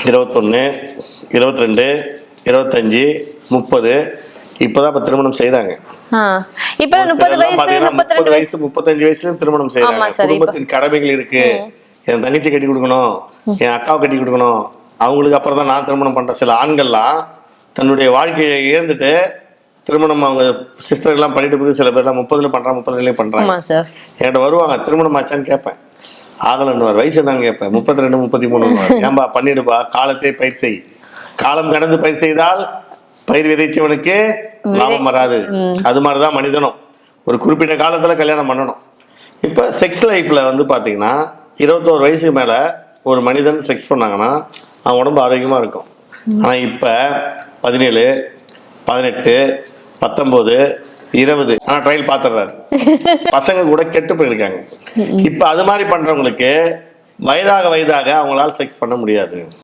21, 22, 25, 30 இப்பதான் இப்ப திருமணம் செய்றாங்க. இப்ப 30 வயசு 30 வயசு 35 வயசுல திருமணம் செய்றாங்க. குடும்பத்தின் கடமைகள் இருக்கு. என் தங்கச்சி கட்டி கொடுக்கணும், என் அக்காவை கட்டி கொடுக்கணும், அவங்களுக்கு அப்புறம் தான் நான் திருமணம் பண்ற சில ஆண்கள்லாம் தன்னுடைய வாழ்க்கையை இழந்துட்டு திருமணம் அவங்க சிஸ்டர்லாம் பண்ணிட்டு போய் சில பேர்லாம் 30ல பண்றாங்க, 30லேயே பண்றாங்க. என்கிட்ட வருவாங்க, திருமணம் ஆச்சான்னு கேட்பேன். ஆகலன்னு வயசு என்னன்னு கேட்பேன். 32, 33. ஏன்பா பண்ணிடுப்பா, காலத்தை பயிர் செய். காலம் கடந்து பயிர் செய்தால் பயிர் விதைச்சவனுக்கு லாபம் வராது. அது மாதிரிதான் மனிதனும் ஒரு குறிப்பிட்ட காலத்துல கல்யாணம் பண்ணணும். இப்ப செக்ஸ் லைஃப்ல வந்து பாத்தீங்கன்னா 21 வயசுக்கு மேல ஒரு மனிதன் செக்ஸ் பண்ணாங்கன்னா அவன் உடம்பு ஆரோக்கியமா இருக்கும். ஆனா இப்ப 17, 18, 19, 20 ஆனா ட்ரையல் பாத்துறாரு. பசங்க கூட கெட்டு போயிருக்காங்க. இப்ப அது மாதிரி பண்றவங்களுக்கு வயதாக அவங்களால செக்ஸ் பண்ண முடியாது.